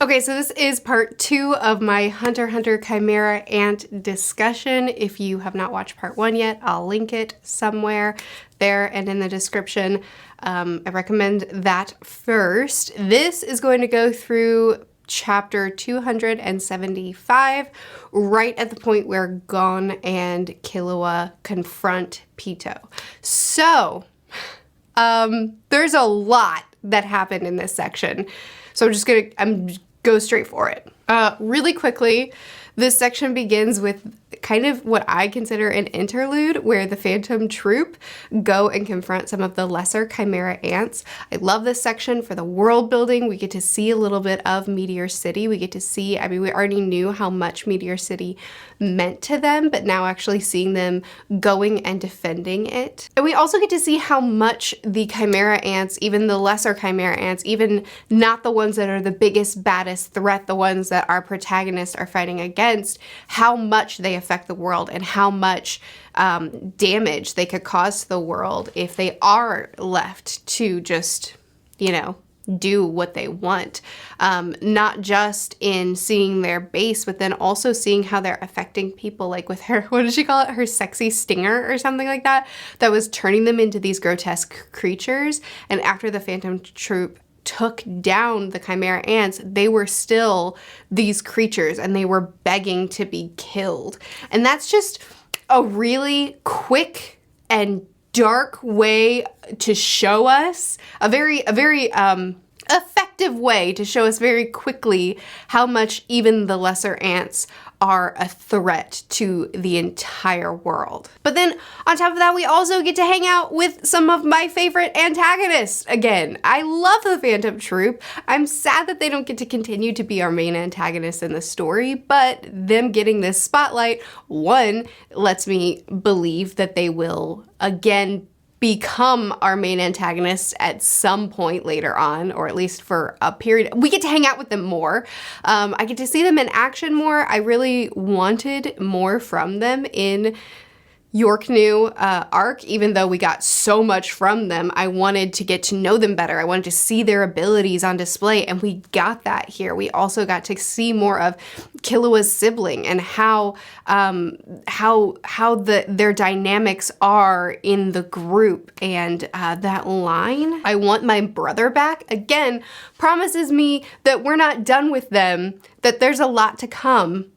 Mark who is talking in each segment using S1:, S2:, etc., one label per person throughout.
S1: Okay, so this is part 2 of my Hunter x Hunter Chimera Ant discussion. If you have not watched part 1 yet, I'll link it somewhere there and in the description. I recommend that first. This is going to go through chapter 275, right at the point where Gon and Killua confront Pitou. So, there's a lot that happened in this section. So I'm go straight for it. Really quickly, this section begins with kind of what I consider an interlude where the Phantom Troop go and confront some of the lesser Chimera ants. I love this section for the world building. We get to see a little bit of Meteor City. We get to see, I mean, we already knew how much Meteor City meant to them, but now actually seeing them going and defending it. And we also get to see how much the Chimera ants, even the lesser Chimera ants, even not the ones that are the biggest, baddest threat, the ones that our protagonists are fighting against, how much they affect the world and how much damage they could cause to the world if they are left to just, you know, do what they want. Not just in seeing their base, but then also seeing how they're affecting people, like with her, what did she call it? Her sexy stinger or something like that, that was turning them into these grotesque creatures. And after the Phantom Troop took down the Chimera ants, they were still these creatures and they were begging to be killed. And that's just a really quick and dark way to show us, a very effective way to show us very quickly how much even the lesser ants are a threat to the entire world. But then on top of that, we also get to hang out with some of my favorite antagonists again. I love the Phantom Troop. I'm sad that they don't get to continue to be our main antagonists in the story, but them getting this spotlight, one, lets me believe that they will again become our main antagonists at some point later on, or at least for a period. We get to hang out with them more. I get to see them in action more. I really wanted more from them in Yorknew arc, even though we got so much from them. I wanted to get to know them better. I wanted to see their abilities on display, and we got that here. We also got to see more of Killua's sibling and how their dynamics are in the group. And that line, "I want my brother back," again, promises me that we're not done with them, that there's a lot to come,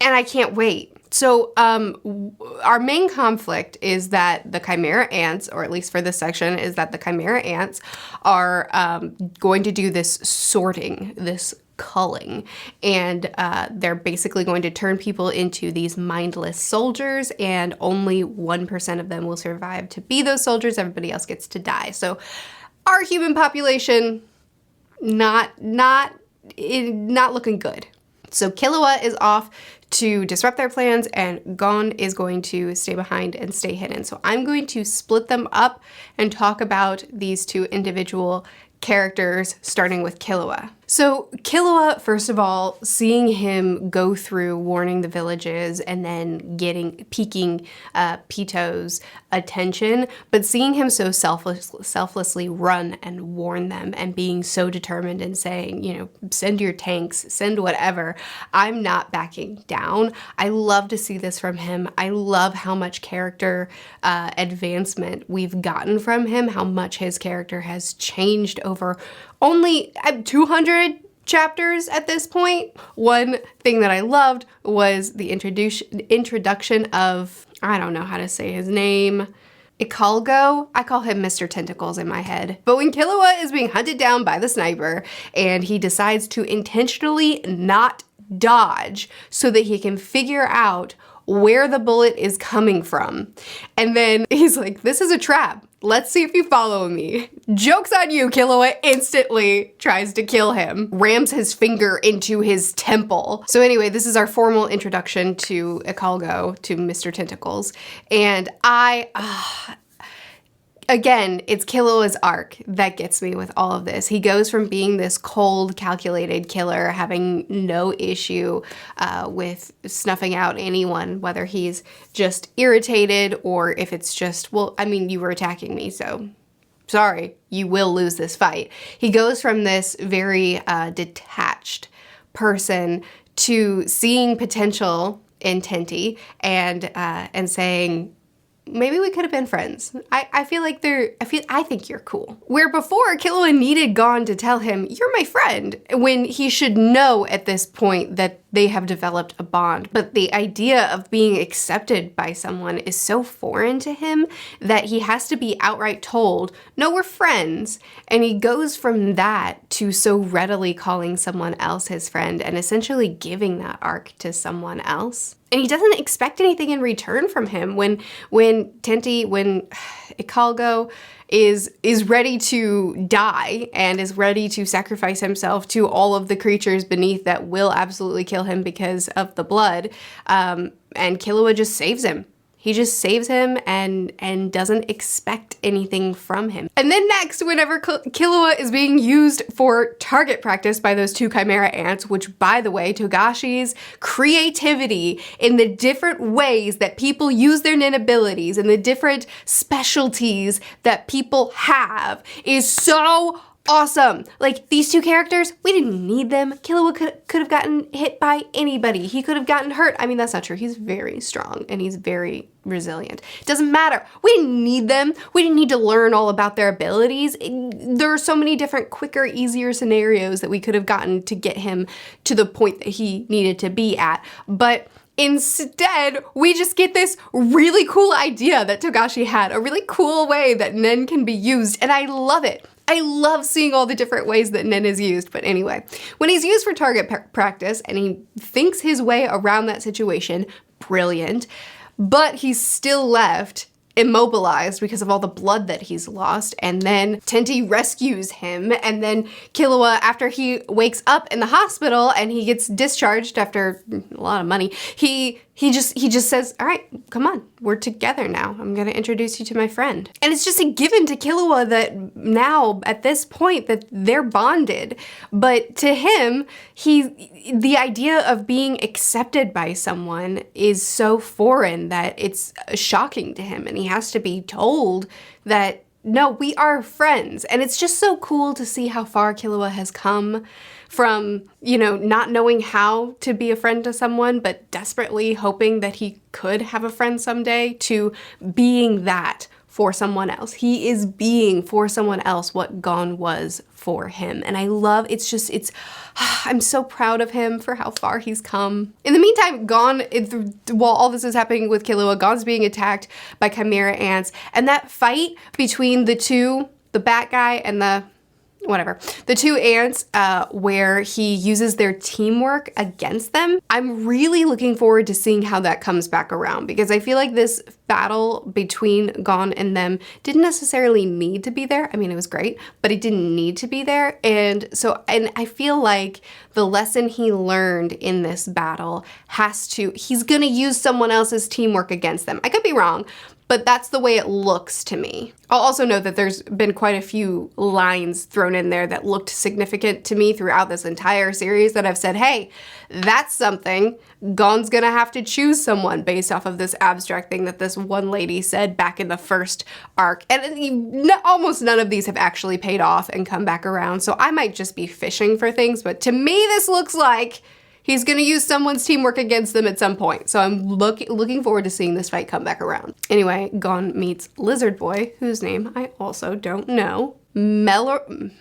S1: and I can't wait. So our main conflict is that the Chimera ants, or at least for this section, is that the Chimera ants are going to do this sorting, this culling, and they're basically going to turn people into these mindless soldiers, and only 1% of them will survive to be those soldiers. Everybody else gets to die. So our human population, not looking good. So Killua is off to disrupt their plans, and Gon is going to stay behind and stay hidden. So I'm going to split them up and talk about these two individual characters, starting with Killua. So Killua, first of all, seeing him go through warning the villages and then piquing Pitou's attention, but seeing him so selflessly run and warn them and being so determined and saying, you know, send your tanks, send whatever, I'm not backing down. I love to see this from him. I love how much character advancement we've gotten from him, how much his character has changed over only 200 chapters at this point. One thing that I loved was the introduction of, I don't know how to say his name, Ikalgo. I call him Mr. Tentacles in my head. But when Killua is being hunted down by the sniper and he decides to intentionally not dodge so that he can figure out where the bullet is coming from. And then he's like, "This is a trap. Let's see if you follow me." Joke's on you, Killua instantly tries to kill him, rams his finger into his temple. So anyway, this is our formal introduction to Ikalgo, to Mr. Tentacles. And again, it's Killua's arc that gets me with all of this. He goes from being this cold, calculated killer, having no issue with snuffing out anyone, whether he's just irritated or if it's just, well, I mean, you were attacking me, so sorry, you will lose this fight. He goes from this very detached detached person to seeing potential in Tenti and saying, maybe we could have been friends. I think you're cool. Where before, Killua needed Gon to tell him, you're my friend, when he should know at this point that they have developed a bond. But the idea of being accepted by someone is so foreign to him that he has to be outright told, no, we're friends. And he goes from that to so readily calling someone else his friend and essentially giving that arc to someone else. And he doesn't expect anything in return from him when Ikalgo is ready to die and is ready to sacrifice himself to all of the creatures beneath that will absolutely kill him because of the blood. And Killua just saves him. He just saves him and doesn't expect anything from him. And then next, whenever Killua is being used for target practice by those two Chimera ants, which, by the way, Togashi's creativity in the different ways that people use their nin abilities and the different specialties that people have is so awesome. Like, these two characters, we didn't need them. Killua could have gotten hit by anybody. He could have gotten hurt. I mean, that's not true. He's very strong and he's very resilient. It doesn't matter. We didn't need them. We didn't need to learn all about their abilities. There are so many different quicker, easier scenarios that we could have gotten to get him to the point that he needed to be at. But instead, we just get this really cool idea that Togashi had, a really cool way that Nen can be used, and I love it. I love seeing all the different ways that Nen is used, but anyway, when he's used for target practice and he thinks his way around that situation, brilliant, but he's still left immobilized because of all the blood that he's lost, and then Tenti rescues him, and then Killua, after he wakes up in the hospital and he gets discharged after a lot of money, he just says, all right, come on, we're together now. I'm gonna introduce you to my friend. And it's just a given to Killua that now, at this point, that they're bonded. But to him, the idea of being accepted by someone is so foreign that it's shocking to him, and he has to be told that, no, we are friends. And it's just so cool to see how far Killua has come from, not knowing how to be a friend to someone, but desperately hoping that he could have a friend someday, to being that for someone else. He is being for someone else what Gon was for him. And I love, I'm so proud of him for how far he's come. In the meantime, Gon, while all this is happening with Killua, Gon's being attacked by Chimera ants. And that fight between the two, the bat guy and the two ants, where he uses their teamwork against them. I'm really looking forward to seeing how that comes back around, because I feel like this battle between Gon and them didn't necessarily need to be there. I mean, it was great, but it didn't need to be there. And I feel like the lesson he learned in this battle he's gonna use someone else's teamwork against them. I could be wrong, but that's the way it looks to me. I'll also note that there's been quite a few lines thrown in there that looked significant to me throughout this entire series that I've said, hey, that's something. Gon's gonna have to choose someone based off of this abstract thing that this one lady said back in the first arc. And almost none of these have actually paid off and come back around, so I might just be fishing for things, but to me this looks like he's gonna use someone's teamwork against them at some point. So I'm looking forward to seeing this fight come back around. Anyway, Gon meets Lizard Boy, whose name I also don't know. Melaron?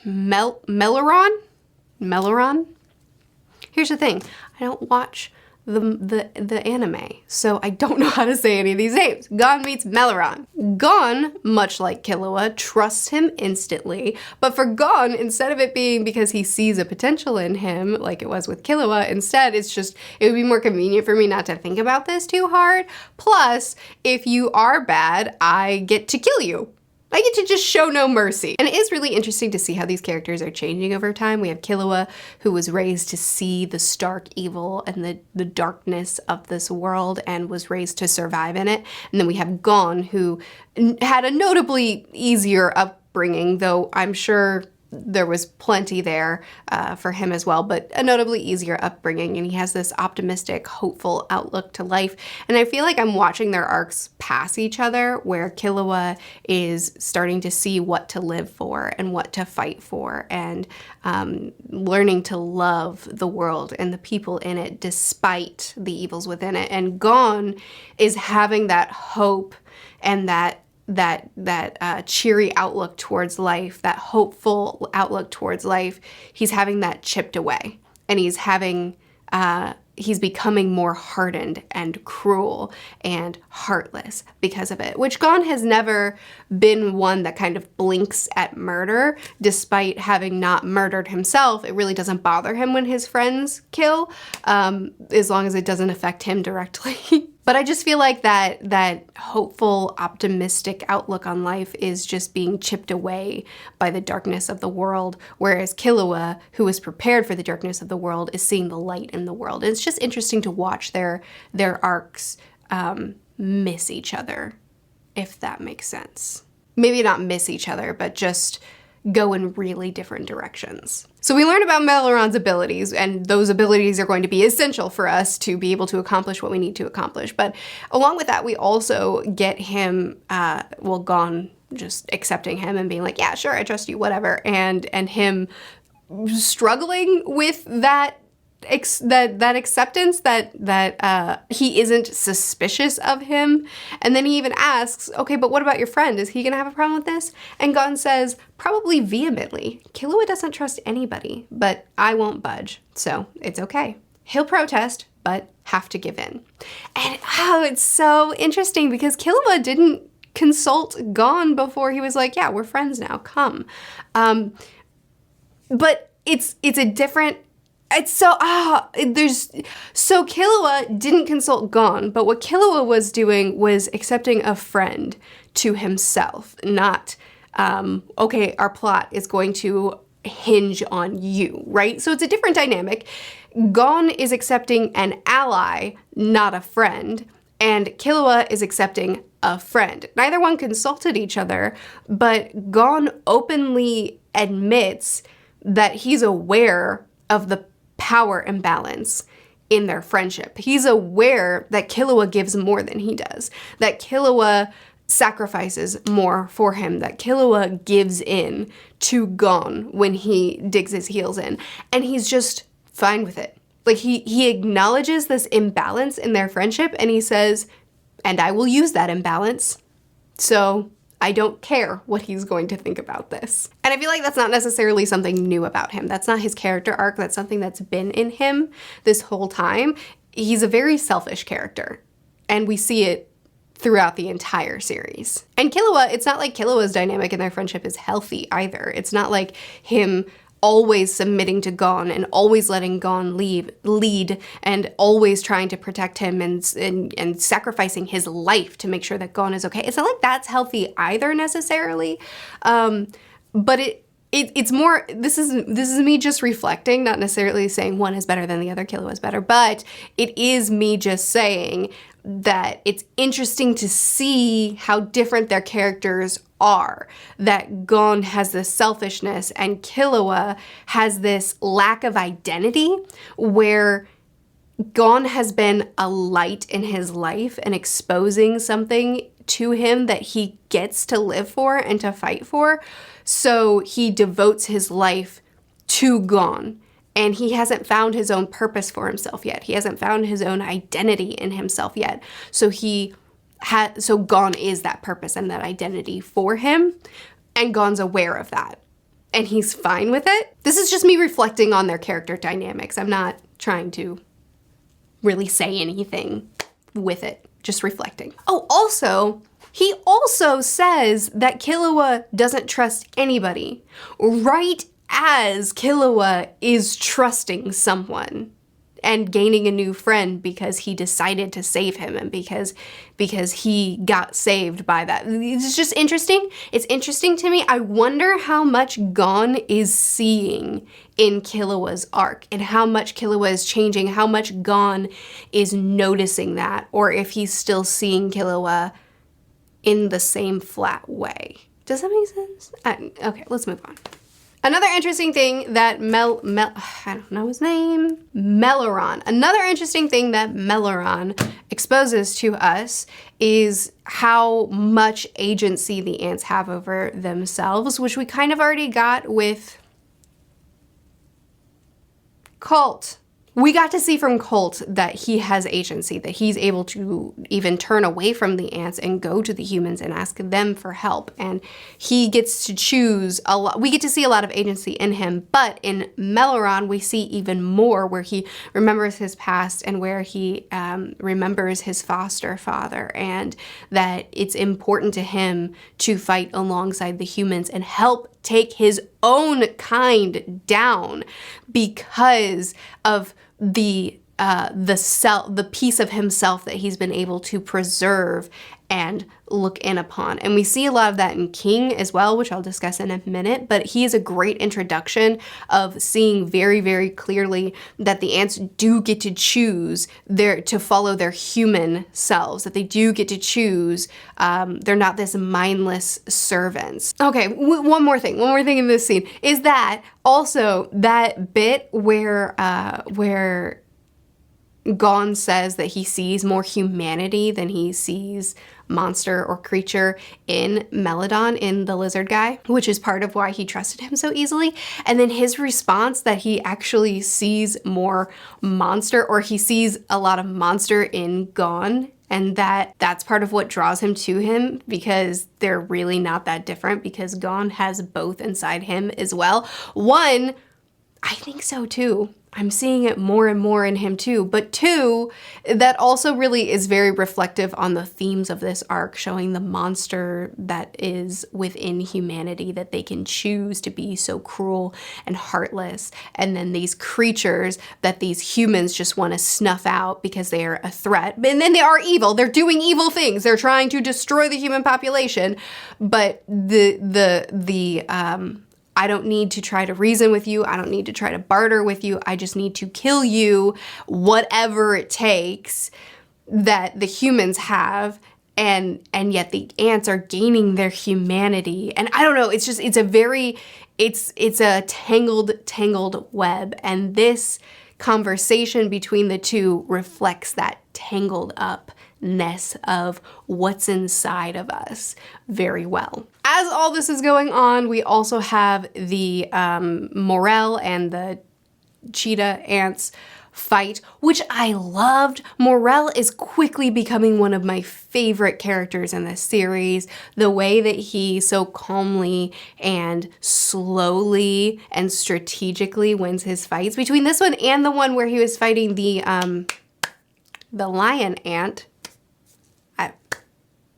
S1: Here's the thing, I don't watch the anime, so I don't know how to say any of these names. Gon meets Melaron. Gon, much like Killua, trusts him instantly, but for Gon, instead of it being because he sees a potential in him, like it was with Killua, instead it would be more convenient for me not to think about this too hard. Plus, if you are bad, I get to kill you. I get to just show no mercy. And it is really interesting to see how these characters are changing over time. We have Killua, who was raised to see the stark evil and the darkness of this world and was raised to survive in it. And then we have Gon, who had a notably easier upbringing, though I'm sure there was plenty there for him as well, but a notably easier upbringing. And he has this optimistic, hopeful outlook to life. And I feel like I'm watching their arcs pass each other, where Killua is starting to see what to live for and what to fight for, and learning to love the world and the people in it despite the evils within it. And Gon is having that hope and that cheery outlook towards life, that hopeful outlook towards life. He's having that chipped away, and he's becoming more hardened and cruel and heartless because of it, which Gon has never been one that kind of blinks at murder. Despite having not murdered himself, it really doesn't bother him when his friends kill, as long as it doesn't affect him directly. But I just feel like that hopeful, optimistic outlook on life is just being chipped away by the darkness of the world, whereas Killua, who was prepared for the darkness of the world, is seeing the light in the world. And it's just interesting to watch their arcs miss each other, if that makes sense. Maybe not miss each other, but just go in really different directions. So we learn about Melaron's abilities, and those abilities are going to be essential for us to be able to accomplish what we need to accomplish. But along with that, we also get him, Gon just accepting him and being like, yeah, sure, I trust you, whatever. And him struggling with that acceptance that he isn't suspicious of him. And then he even asks, okay, but what about your friend? Is he gonna have a problem with this? And Gon says, probably vehemently, Killua doesn't trust anybody, but I won't budge, so it's okay. He'll protest, but have to give in. And it's so interesting because Killua didn't consult Gon before he was like, yeah, we're friends now, come. But it's a different, so Killua didn't consult Gon, but what Killua was doing was accepting a friend to himself, not, okay, our plot is going to hinge on you, right? So it's a different dynamic. Gon is accepting an ally, not a friend, and Killua is accepting a friend. Neither one consulted each other, but Gon openly admits that he's aware of the power imbalance in their friendship. He's aware that Killua gives more than he does, that Killua sacrifices more for him, that Killua gives in to Gon when he digs his heels in, and he's just fine with it. Like he acknowledges this imbalance in their friendship, and he says, and I will use that imbalance, so I don't care what he's going to think about this. And I feel like that's not necessarily something new about him. That's not his character arc. That's something that's been in him this whole time. He's a very selfish character, and we see it throughout the entire series. And Killua, it's not like Killua's dynamic in their friendship is healthy either. It's not like him always submitting to Gon and always letting Gon lead and always trying to protect him and sacrificing his life to make sure that Gon is okay. It's not like that's healthy either necessarily, but it's more, this is me just reflecting, not necessarily saying one is better than the other, Killua is better, but it is me just saying that it's interesting to see how different their characters are. That Gon has this selfishness and Killua has this lack of identity, where Gon has been a light in his life and exposing something to him that he gets to live for and to fight for. So he devotes his life to Gon, and he hasn't found his own purpose for himself yet. He hasn't found his own identity in himself yet. So Gon is that purpose and that identity for him, and Gon's aware of that, and he's fine with it. This is just me reflecting on their character dynamics. I'm not trying to really say anything with it, just reflecting. Oh, also, he also says that Killua doesn't trust anybody, right as Killua is trusting someone and gaining a new friend because he decided to save him and because he got saved by that. It's just interesting. It's interesting to me. I wonder how much Gon is seeing in Killua's arc and how much Killua is changing, how much Gon is noticing that, or if he's still seeing Killua in the same flat way. Does that make sense? Okay, let's move on. Another interesting thing that I don't know his name, Melaron. Another interesting thing that Melaron exposes to us is how much agency the ants have over themselves, which we kind of already got with Colt. We got to see from Colt that he has agency, that he's able to even turn away from the ants and go to the humans and ask them for help. And he gets to choose a lot. We get to see a lot of agency in him. But in Melaron, we see even more, where he remembers his past and where he remembers his foster father, and that it's important to him to fight alongside the humans and help take his own kind down because of the piece of himself that he's been able to preserve and look in upon. And we see a lot of that in King as well, which I'll discuss in a minute, but he is a great introduction of seeing very, very clearly that the ants do get to choose to follow their human selves, that they do get to choose. They're not this mindless servants. Okay, one more thing in this scene is that also that bit where Gon says that he sees more humanity than he sees monster or creature in Meladon, in the lizard guy, which is part of why he trusted him so easily. And then his response that he actually sees more monster, or he sees a lot of monster in Gon, and that's part of what draws him to him, because they're really not that different, because Gon has both inside him as well. One, I think so too. I'm seeing it more and more in him too. But two, that also really is very reflective on the themes of this arc, showing the monster that is within humanity, that they can choose to be so cruel and heartless. And then these creatures that these humans just want to snuff out because they are a threat. And then they are evil. They're doing evil things. They're trying to destroy the human population. But I don't need to try to reason with you. I don't need to try to barter with you. I just need to kill you, whatever it takes, that the humans have. And yet the ants are gaining their humanity. And I don't know, it's a tangled web. And this conversation between the two reflects that tangled upness of what's inside of us very well. As all this is going on, we also have the Morel and the cheetah ants fight, which I loved. Morel is quickly becoming one of my favorite characters in this series. The way that he so calmly and slowly and strategically wins his fights, between this one and the one where he was fighting the lion ant.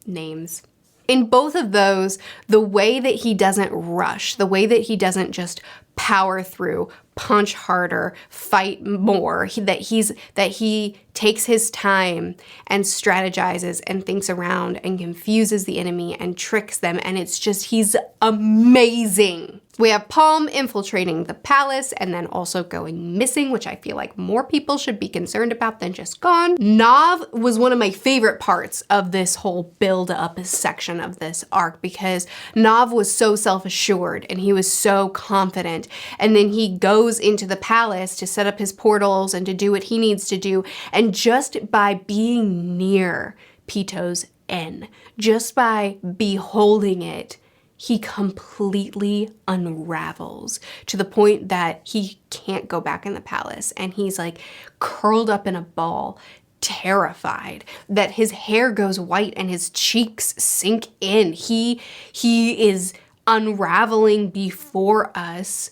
S1: Names. In both of those, the way that he doesn't rush, the way that he doesn't just power through, punch harder, fight more, that he takes his time and strategizes and thinks around and confuses the enemy and tricks them, and he's amazing. We have Palm infiltrating the palace and then also going missing, which I feel like more people should be concerned about than just Gon. Nav was one of my favorite parts of this whole build-up section of this arc, because Nav was so self-assured and he was so confident, and then he goes into the palace to set up his portals and to do what he needs to do, and just by being near Pito's N, just by beholding it, he completely unravels to the point that he can't go back in the palace. And he's like curled up in a ball, terrified, that his hair goes white and his cheeks sink in. He is unraveling before us,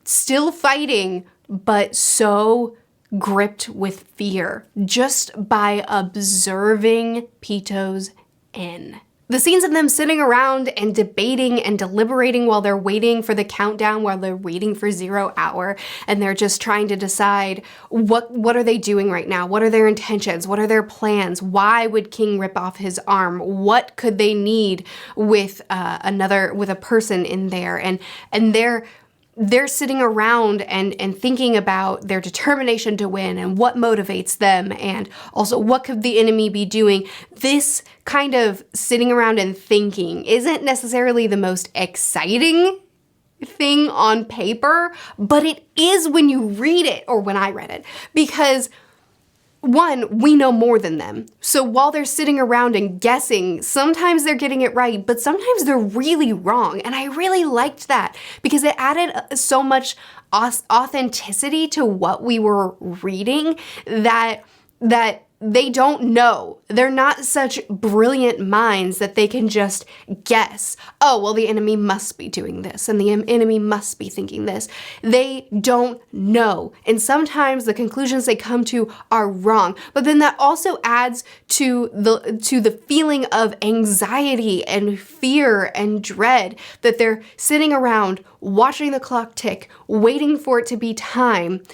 S1: still fighting, but so gripped with fear just by observing Pito's N. The scenes of them sitting around and debating and deliberating while they're waiting for the countdown, while they're waiting for 0 hour, and they're just trying to decide what are they doing right now? What are their intentions? What are their plans? Why would King rip off his arm? What could they need with a person in there? And they're sitting around and thinking about their determination to win and what motivates them, and also what could the enemy be doing. This kind of sitting around and thinking isn't necessarily the most exciting thing on paper, but it is when you read it, or when I read it, because one, we know more than them. So while they're sitting around and guessing, sometimes they're getting it right, but sometimes they're really wrong. And I really liked that because it added so much authenticity to what we were reading that they don't know. They're not such brilliant minds that they can just guess, oh, well, the enemy must be doing this and the enemy must be thinking this. They don't know. And sometimes the conclusions they come to are wrong. But then that also adds to the feeling of anxiety and fear and dread that they're sitting around watching the clock tick, waiting for it to be time.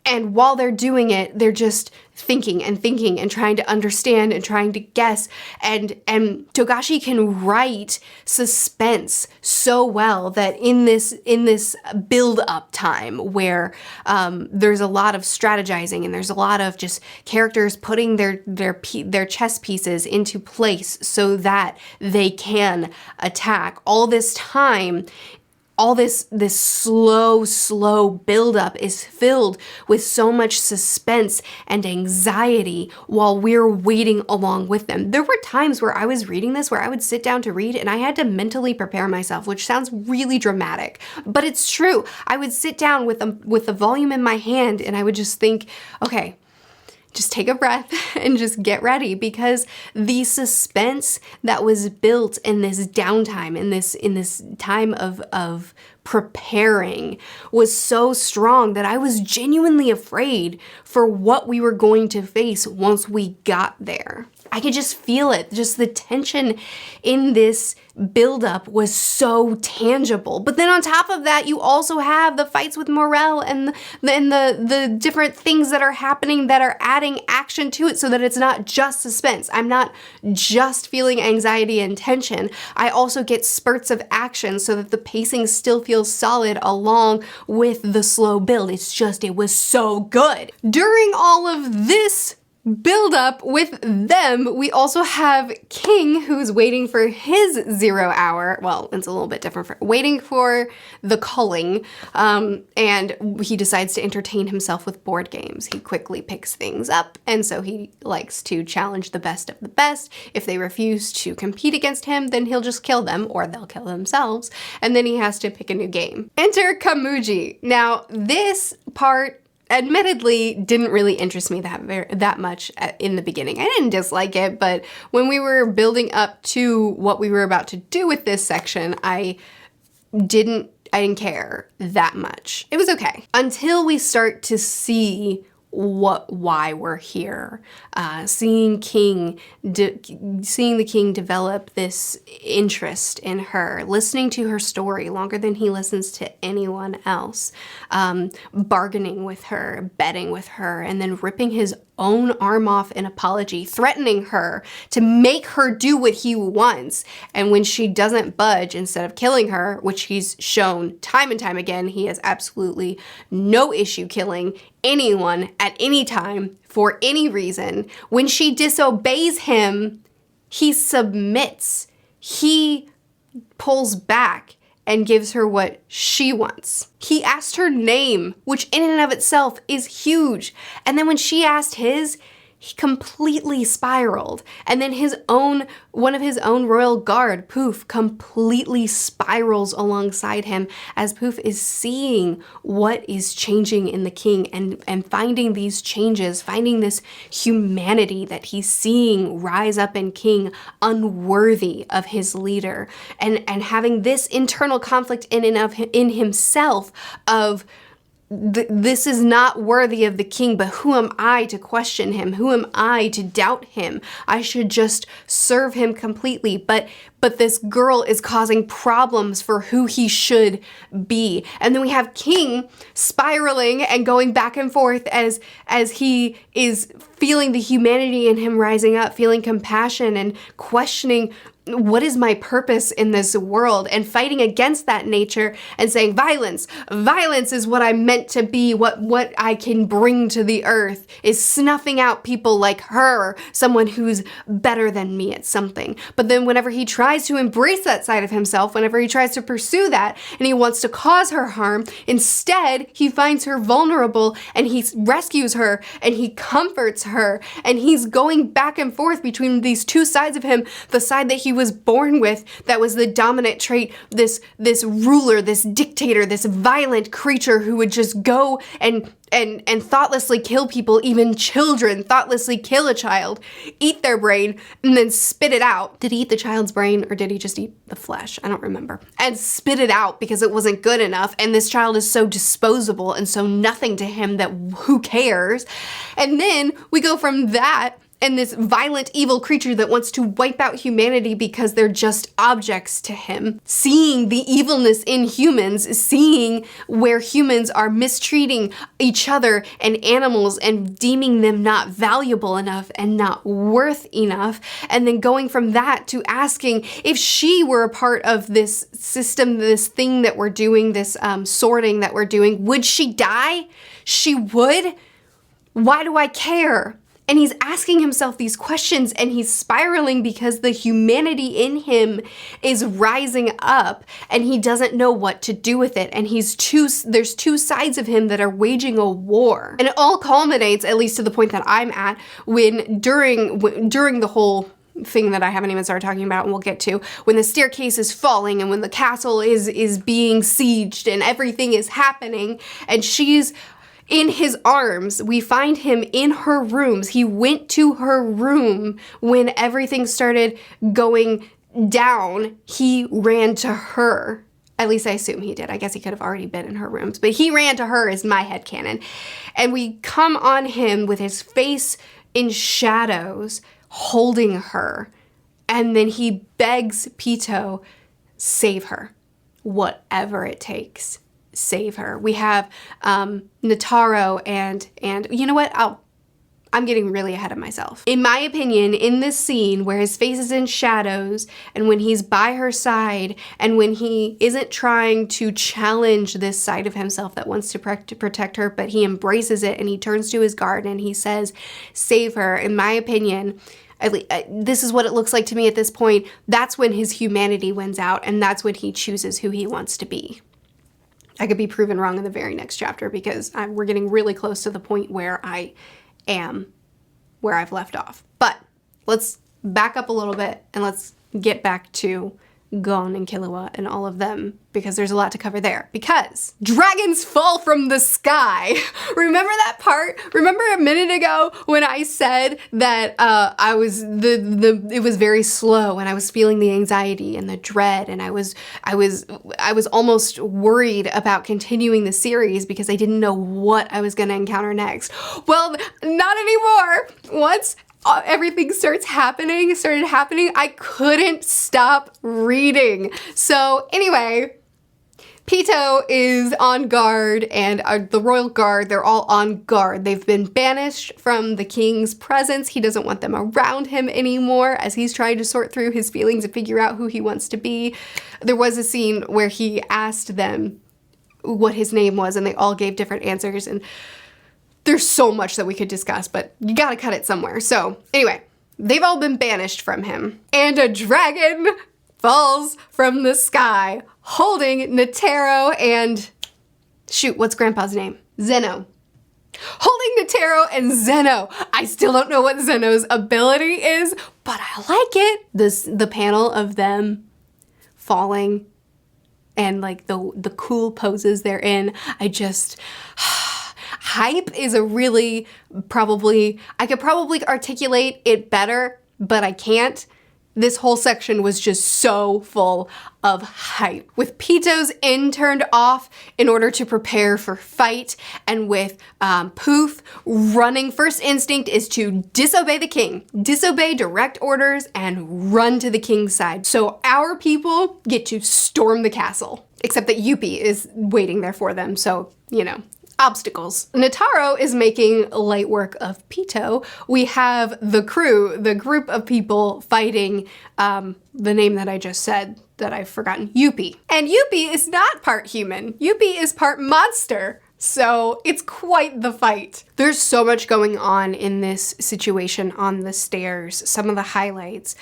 S1: And while they're doing it, they're just thinking and trying to understand and trying to guess. And Togashi can write suspense so well that in this build-up time where there's a lot of strategizing and there's a lot of just characters putting their chess pieces into place so that they can attack. All this time, all this slow buildup is filled with so much suspense and anxiety while we're waiting along with them. There were times where I was reading this where I would sit down to read and I had to mentally prepare myself, which sounds really dramatic, but it's true. I would sit down with the volume in my hand and I would just think, okay, just take a breath and just get ready, because the suspense that was built in this downtime, in this time of preparing, was so strong that I was genuinely afraid for what we were going to face once we got there. I could just feel it. Just the tension in this buildup was so tangible. But then on top of that, you also have the fights with Morel and the different things that are happening that are adding action to it so that it's not just suspense. I'm not just feeling anxiety and tension. I also get spurts of action so that the pacing still feels solid along with the slow build. It was so good. During all of this build up with them, we also have King, who's waiting for his 0 hour. Well, it's a little bit different, waiting for the culling, and he decides to entertain himself with board games. He quickly picks things up, and so he likes to challenge the best of the best. If they refuse to compete against him, then he'll just kill them, or they'll kill themselves, and then he has to pick a new game. Enter Kamuji. Now, this part admittedly didn't really interest me that much in the beginning. I didn't dislike it, but when we were building up to what we were about to do with this section, I didn't care that much. It was okay until we start to see why we're here. Seeing the king develop this interest in her, listening to her story longer than he listens to anyone else, bargaining with her, betting with her, and then ripping his own arm off in apology, threatening her to make her do what he wants. And when she doesn't budge, instead of killing her, which he's shown time and time again, he has absolutely no issue killing anyone at any time for any reason. When she disobeys him, he submits. He pulls back and gives her what she wants. He asked her name, which in and of itself is huge. And then when she asked his, he completely spiraled. And then one of his own royal guard, Poof, completely spirals alongside him as Poof is seeing what is changing in the king and finding these changes, finding this humanity that he's seeing rise up in King, unworthy of his leader, and having this internal conflict in himself of, this is not worthy of the king, but who am I to question him? Who am I to doubt him? I should just serve him completely. But this girl is causing problems for who he should be. And then we have King spiraling and going back and forth as he is feeling the humanity in him rising up, feeling compassion and questioning, what is my purpose in this world, and fighting against that nature and saying violence is what I'm meant to be, what I can bring to the earth is snuffing out people like her, someone who's better than me at something. But then whenever he tries tries to embrace that side of himself, whenever he tries to pursue that and he wants to cause her harm, instead he finds her vulnerable and he rescues her and he comforts her, and he's going back and forth between these two sides of him. The side that he was born with, that was the dominant trait, this ruler, this dictator, this violent creature who would just go and thoughtlessly kill people, even children, thoughtlessly kill a child, eat their brain, and then spit it out. Did he eat the child's brain, or did he just eat the flesh? I don't remember. And spit it out because it wasn't good enough, and this child is so disposable and so nothing to him that who cares? And then we go from that and this violent, evil creature that wants to wipe out humanity because they're just objects to him. Seeing the evilness in humans, seeing where humans are mistreating each other and animals and deeming them not valuable enough and not worth enough. And then going from that to asking if she were a part of this system, this thing that we're doing, this sorting that we're doing, would she die? She would? Why do I care? And he's asking himself these questions, and he's spiraling because the humanity in him is rising up and he doesn't know what to do with it. And there's two sides of him that are waging a war. And it all culminates, at least to the point that I'm at, when during the whole thing that I haven't even started talking about and we'll get to, when the staircase is falling and when the castle is being sieged and everything is happening and she's in his arms. We find him in her rooms. He went to her room when everything started going down. He ran to her. At least I assume he did. I guess he could have already been in her rooms, but he ran to her is my headcanon. And we come on him with his face in shadows, holding her. And then he begs Pito, save her, whatever it takes. Save her. We have Netaro and you know what? I'm getting really ahead of myself. In my opinion, in this scene where his face is in shadows and when he's by her side and when he isn't trying to challenge this side of himself that wants to protect her, but he embraces it and he turns to his guard and he says, save her. In my opinion, this is what it looks like to me at this point. That's when his humanity wins out, and that's when he chooses who he wants to be. I could be proven wrong in the very next chapter because we're getting really close to the point where I am where I've left off. But let's back up a little bit and let's get back to Gon and Killua and all of them, because there's a lot to cover there. Because dragons fall from the sky. Remember that part? Remember a minute ago when I said that it was very slow and I was feeling the anxiety and the dread, and I was almost worried about continuing the series because I didn't know what I was going to encounter next. Well, not anymore. Once everything started happening, I couldn't stop reading. So anyway, Pito is on guard, and the royal guard, they're all on guard. They've been banished from the king's presence. He doesn't want them around him anymore as he's trying to sort through his feelings and figure out who he wants to be. There was a scene where he asked them what his name was, and they all gave different answers, and there's so much that we could discuss, but you gotta cut it somewhere. So anyway, they've all been banished from him. And a dragon falls from the sky, holding Netero and, shoot, what's Grandpa's name? Zeno. Holding Netero and Zeno. I still don't know what Zeno's ability is, but I like it. The panel of them falling and like the cool poses they're in, hype is a really I could probably articulate it better, but I can't. This whole section was just so full of hype. With Pito's inn turned off in order to prepare for fight, and with Poof running, first instinct is to disobey the king, disobey direct orders, and run to the king's side. So our people get to storm the castle, except that Yuppie is waiting there for them, so, you know. Obstacles. Netaro is making light work of Pito. We have the crew, the group of people fighting the name that I just said that I've forgotten, Yuppie. And Yuppie is not part human. Yuppie is part monster. So it's quite the fight. There's so much going on in this situation on the stairs. Some of the highlights,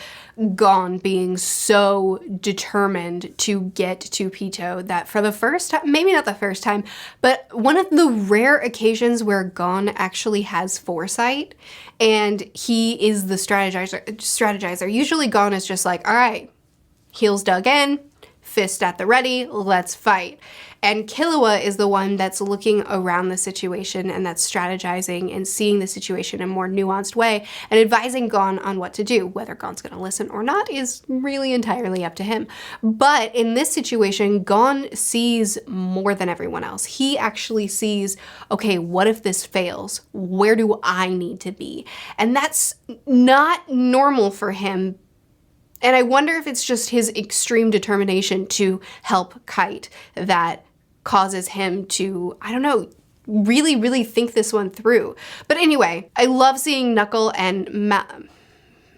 S1: Gon being so determined to get to Pito that for the first time, maybe not the first time, but one of the rare occasions where Gon actually has foresight and he is the strategizer. Usually Gon is just like, all right, heels dug in, fist at the ready, let's fight. And Killua is the one that's looking around the situation and that's strategizing and seeing the situation in a more nuanced way and advising Gon on what to do. Whether Gon's going to listen or not is really entirely up to him. But in this situation, Gon sees more than everyone else. He actually sees, okay, what if this fails? Where do I need to be? And that's not normal for him. And I wonder if it's just his extreme determination to help Kite that causes him to, I don't know, really, really think this one through. But anyway, I love seeing Knuckle and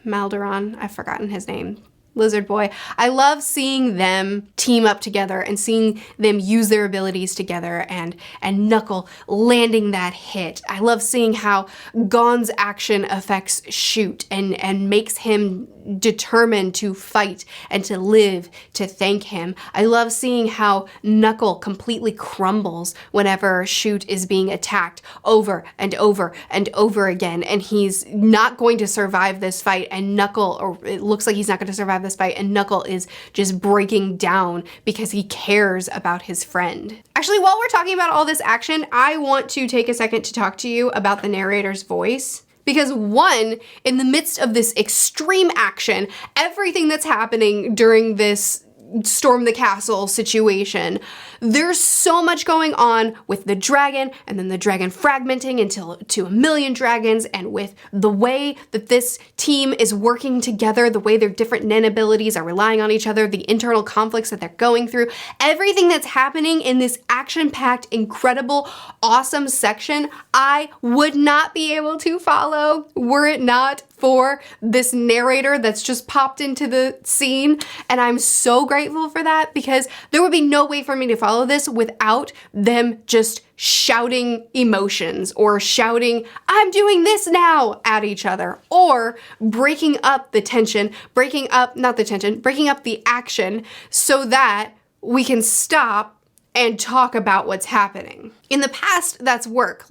S1: Malderon, I've forgotten his name, Lizard Boy. I love seeing them team up together and seeing them use their abilities together and Knuckle landing that hit. I love seeing how Gon's action affects Shoot and makes him determined to fight and to live to thank him. I love seeing how Knuckle completely crumbles whenever Shoot is being attacked over and over and over again, and he's not going to survive this fight, and Knuckle, or it looks like he's not going to survive this fight, and Knuckle is just breaking down because he cares about his friend. Actually, while we're talking about all this action, I want to take a second to talk to you about the narrator's voice. Because one, in the midst of this extreme action, everything that's happening during this storm the castle situation, there's so much going on with the dragon and then the dragon fragmenting into 1,000,000 dragons, and with the way that this team is working together, the way their different Nen abilities are relying on each other, the internal conflicts that they're going through, everything that's happening in this action-packed, incredible, awesome section, I would not be able to follow were it not for this narrator that's just popped into the scene. And I'm so grateful for that, because there would be no way for me to follow this without them just shouting emotions or shouting, I'm doing this now, at each other, or breaking up the tension, breaking up the action so that we can stop and talk about what's happening. In the past, that's worked.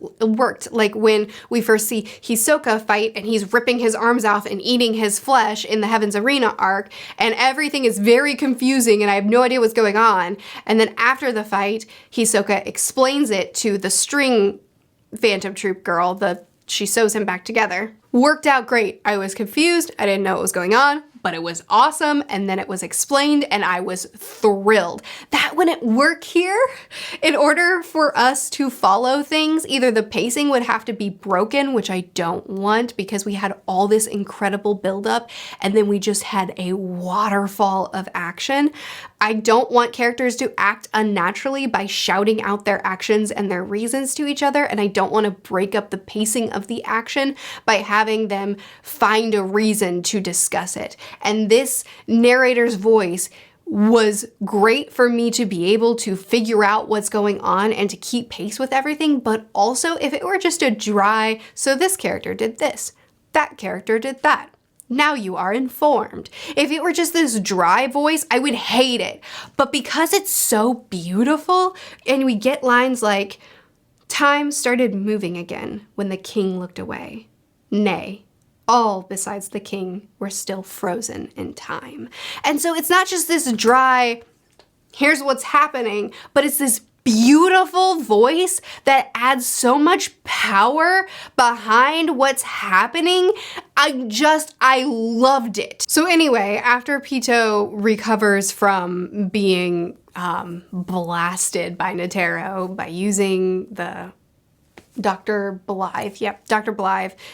S1: Like when we first see Hisoka fight and he's ripping his arms off and eating his flesh in the Heaven's Arena arc, and everything is very confusing and I have no idea what's going on. And then after the fight, Hisoka explains it to the string Phantom Troop girl, she sews him back together. Worked out great. I was confused, I didn't know what was going on, but it was awesome, and then it was explained, and I was thrilled. That wouldn't work here. In order for us to follow things, either the pacing would have to be broken, which I don't want, because we had all this incredible buildup, and then we just had a waterfall of action. I don't want characters to act unnaturally by shouting out their actions and their reasons to each other, and I don't want to break up the pacing of the action by having them find a reason to discuss it. And this narrator's voice was great for me to be able to figure out what's going on and to keep pace with everything, but also if it were just a dry, so this character did this, that character did that, now you are informed. If it were just this dry voice, I would hate it. But because it's so beautiful, and we get lines like, time started moving again when the king looked away. Nay, all besides the king were still frozen in time. And so it's not just this dry, here's what's happening, but it's this beautiful voice that adds so much power behind what's happening. I loved it. So anyway, after Pito recovers from being blasted by Netero by using the Dr. Blythe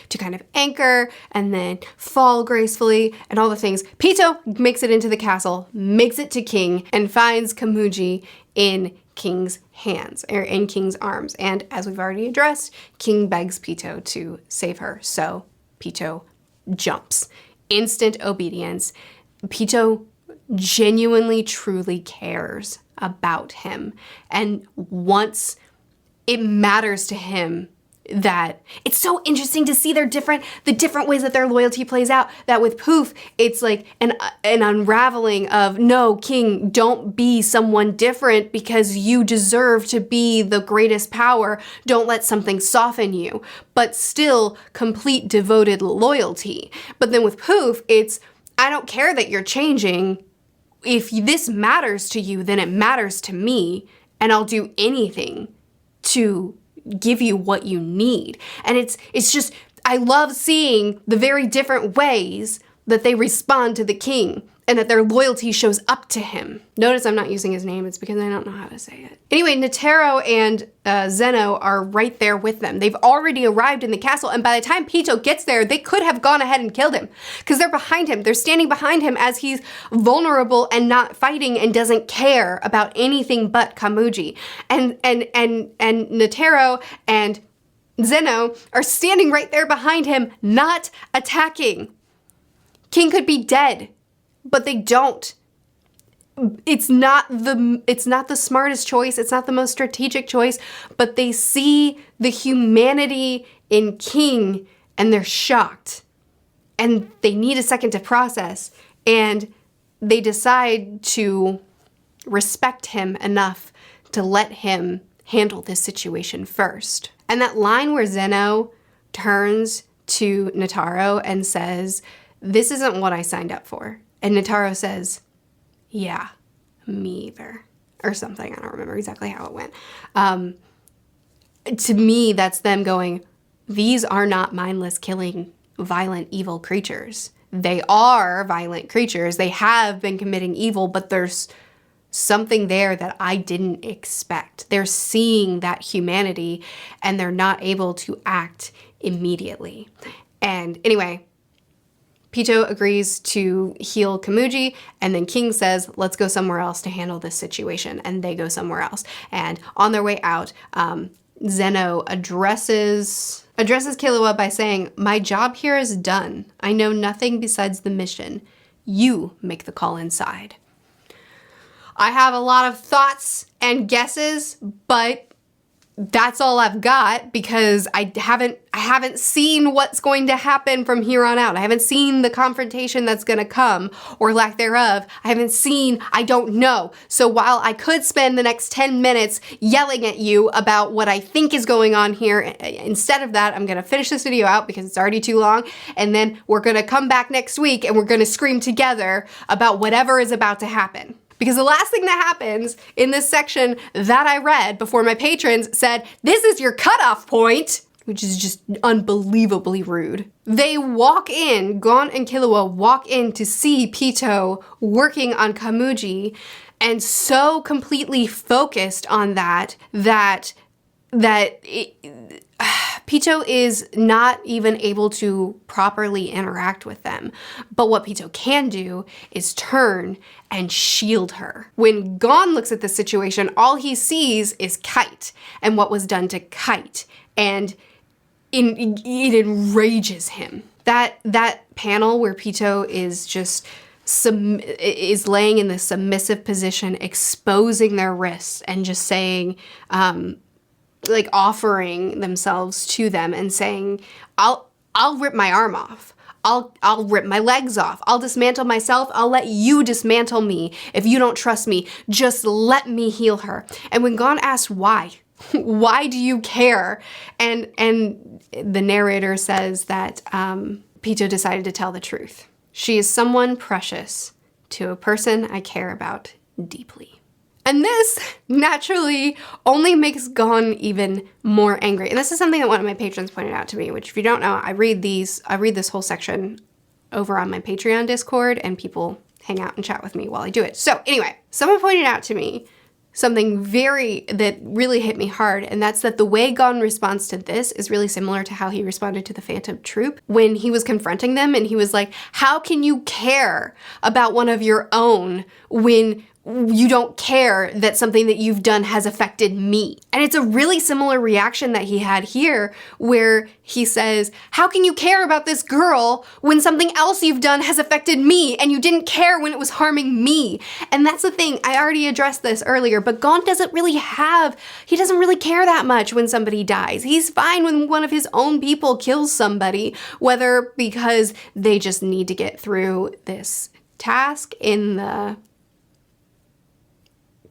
S1: to kind of anchor and then fall gracefully and all the things, Pito makes it into the castle, makes it to King, and finds Komuji in King's hands, or in King's arms. And as we've already addressed, King begs Pito to save her. So Pito jumps. Instant obedience. Pito genuinely, truly cares about him and wants it matters to him that it's so interesting to see the different ways that their loyalty plays out. That with Poof, it's like an unraveling of, no, King, don't be someone different because you deserve to be the greatest power. Don't let something soften you, but still complete devoted loyalty. But then with Poof, it's, I don't care that you're changing. If this matters to you, then it matters to me, and I'll do anything to give you what you need. And it's just, I love seeing the very different ways that they respond to the king and that their loyalty shows up to him. Notice I'm not using his name, it's because I don't know how to say it. Anyway, Netero and Zeno are right there with them. They've already arrived in the castle, and by the time Pito gets there, they could have gone ahead and killed him because they're behind him. They're standing behind him as he's vulnerable and not fighting and doesn't care about anything but Kamuji. And Netero and Zeno are standing right there behind him, not attacking. King could be dead, but they don't. It's not the smartest choice. It's not the most strategic choice, but they see the humanity in King and they're shocked and they need a second to process, and they decide to respect him enough to let him handle this situation first. And that line where Zeno turns to Netero and says, "This isn't what I signed up for." And Netero says, "Yeah, me either," or something. I don't remember exactly how it went. To me, that's them going, these are not mindless, killing, violent, evil creatures. They are violent creatures. They have been committing evil, but there's something there that I didn't expect. They're seeing that humanity and they're not able to act immediately. And anyway, Pito agrees to heal Kamuji, and then King says, let's go somewhere else to handle this situation, and they go somewhere else. And on their way out, Zeno addresses Killua by saying, "My job here is done. I know nothing besides the mission. You make the call inside." I have a lot of thoughts and guesses, but that's all I've got because I haven't seen what's going to happen from here on out. I haven't seen the confrontation that's going to come, or lack thereof. I don't know. So while I could spend the next 10 minutes yelling at you about what I think is going on here, instead of that, I'm going to finish this video out because it's already too long, and then we're going to come back next week and we're going to scream together about whatever is about to happen. Because the last thing that happens in this section that I read before my patrons said, "This is your cutoff point," which is just unbelievably rude. They walk in, Gon and Killua walk in to see Pito working on Kamuji, and so completely focused on that Pito is not even able to properly interact with them. But what Pito can do is turn and shield her. When Gon looks at the situation, all he sees is Kite and what was done to Kite. And it enrages him. That panel where Pito is just is laying in the submissive position, exposing their wrists and just saying, like offering themselves to them and saying, I'll rip my arm off. I'll rip my legs off. I'll dismantle myself. I'll let you dismantle me. If you don't trust me, just let me heal her. And when Gon asked why, why do you care? And the narrator says that Pito decided to tell the truth. She is someone precious to a person I care about deeply. And this naturally only makes Gon even more angry. And this is something that one of my patrons pointed out to me, which if you don't know, I read this whole section over on my Patreon Discord, and people hang out and chat with me while I do it. So anyway, someone pointed out to me something that really hit me hard, and that's that the way Gon responds to this is really similar to how he responded to the Phantom Troop when he was confronting them, and he was like, how can you care about one of your own when you don't care that something that you've done has affected me. And it's a really similar reaction that he had here, where he says, how can you care about this girl when something else you've done has affected me and you didn't care when it was harming me? And that's the thing, I already addressed this earlier, but Gon doesn't really care that much when somebody dies. He's fine when one of his own people kills somebody, whether because they just need to get through this task in the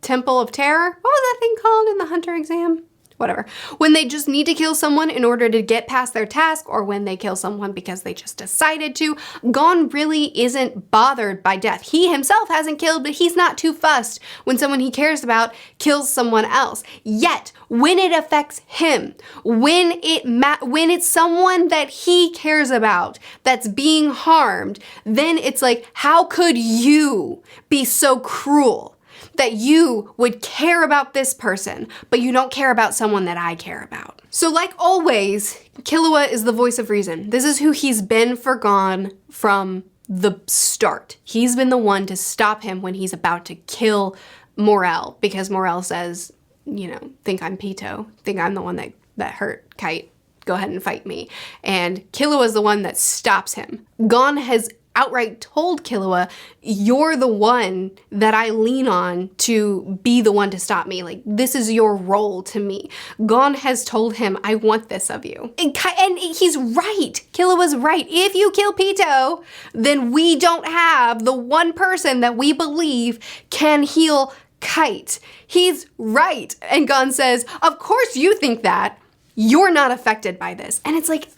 S1: Temple of Terror. What was that thing called in the Hunter exam? Whatever. When they just need to kill someone in order to get past their task, or when they kill someone because they just decided to. Gon really isn't bothered by death. He himself hasn't killed, but he's not too fussed when someone he cares about kills someone else. Yet, when it affects him, when it's someone that he cares about that's being harmed, then it's like, how could you be so cruel that you would care about this person, but you don't care about someone that I care about? So like always, Killua is the voice of reason. This is who he's been for Gon from the start. He's been the one to stop him when he's about to kill Morel, because Morel says, you know, think I'm Pito, think I'm the one that hurt Kite, go ahead and fight me. And Killua is the one that stops him. Gon has outright told Killua, you're the one that I lean on to be the one to stop me. Like, this is your role to me. Gon has told him, I want this of you. And he's right. Killua's right. If you kill Pito, then we don't have the one person that we believe can heal Kite. He's right. And Gon says, of course you think that. You're not affected by this. And it's like,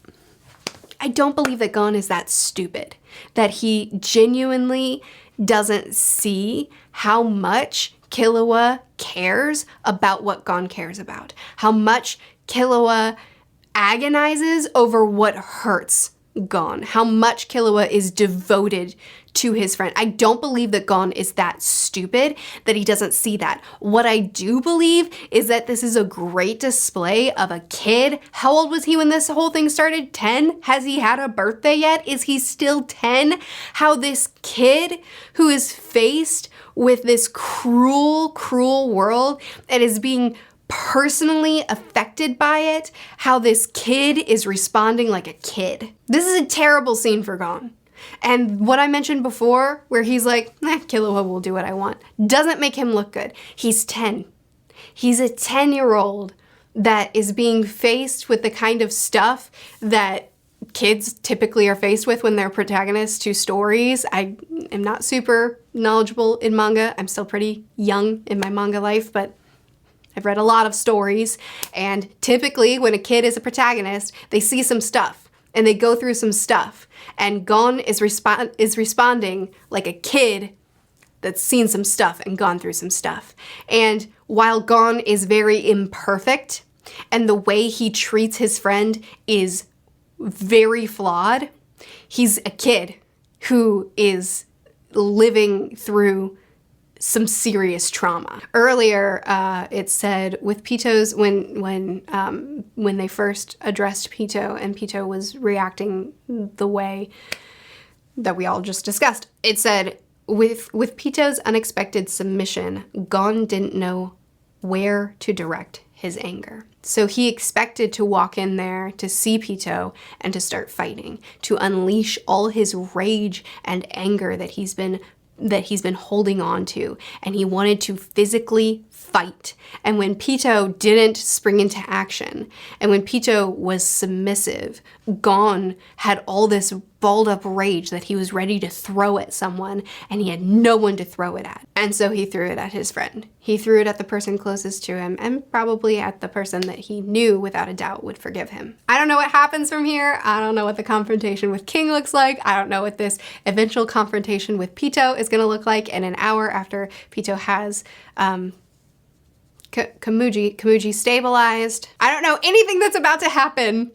S1: I don't believe that Gon is that stupid, that he genuinely doesn't see how much Killua cares about what Gon cares about, how much Killua agonizes over what hurts Gon, how much Killua is devoted to his friend. I don't believe that Gon is that stupid that he doesn't see that. What I do believe is that this is a great display of a kid. How old was he when this whole thing started? 10? Has he had a birthday yet? Is he still 10? How this kid who is faced with this cruel, cruel world and is being personally affected by it, how this kid is responding like a kid. This is a terrible scene for Gon. And what I mentioned before, where he's like, Killua will do what I want, doesn't make him look good. He's 10. He's a 10-year-old that is being faced with the kind of stuff that kids typically are faced with when they're protagonists to stories. I am not super knowledgeable in manga. I'm still pretty young in my manga life, but I've read a lot of stories. And typically when a kid is a protagonist, they see some stuff and they go through some stuff. And Gon is responding like a kid that's seen some stuff and gone through some stuff. And while Gon is very imperfect and the way he treats his friend is very flawed, he's a kid who is living through some serious trauma. Earlier, it said with Pito's, when they first addressed Pito and Pito was reacting the way that we all just discussed, it said, with Pito's unexpected submission, Gon didn't know where to direct his anger. So he expected to walk in there to see Pito and to start fighting, to unleash all his rage and anger that he's been holding on to, and he wanted to physically fight. And when Pito didn't spring into action, and when Pito was submissive, Gon had all this balled up rage that he was ready to throw at someone, and he had no one to throw it at. And so he threw it at his friend. He threw it at the person closest to him, and probably at the person that he knew without a doubt would forgive him. I don't know what happens from here. I don't know what the confrontation with King looks like. I don't know what this eventual confrontation with Pito is gonna look like in an hour after Pito has Komugi stabilized. I don't know anything that's about to happen,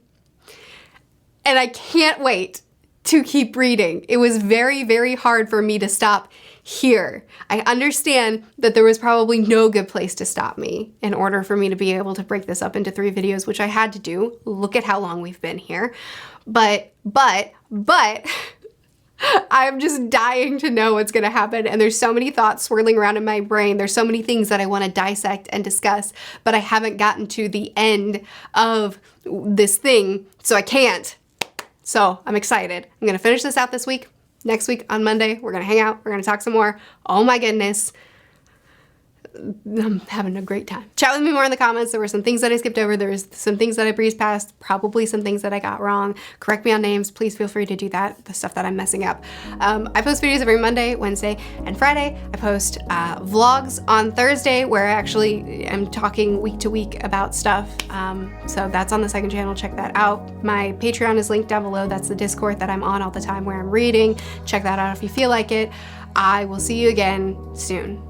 S1: and I can't wait to keep reading. It was very, very hard for me to stop here. I understand that there was probably no good place to stop me in order for me to be able to break this up into 3 videos, which I had to do. Look at how long we've been here. But I'm just dying to know what's gonna happen, and there's so many thoughts swirling around in my brain. There's so many things that I want to dissect and discuss, but I haven't gotten to the end of this thing, so I can't. So I'm excited. I'm gonna finish this out this week. Next week on Monday, we're gonna hang out, we're gonna talk some more. Oh my goodness. I'm having a great time. Chat with me more in the comments. There were some things that I skipped over. There was some things that I breezed past, probably some things that I got wrong. Correct me on names. Please feel free to do that, the stuff that I'm messing up. I post videos every Monday, Wednesday, and Friday. I post vlogs on Thursday where I actually am talking week to week about stuff. So that's on the second channel. Check that out. My Patreon is linked down below. That's the Discord that I'm on all the time where I'm reading. Check that out if you feel like it. I will see you again soon.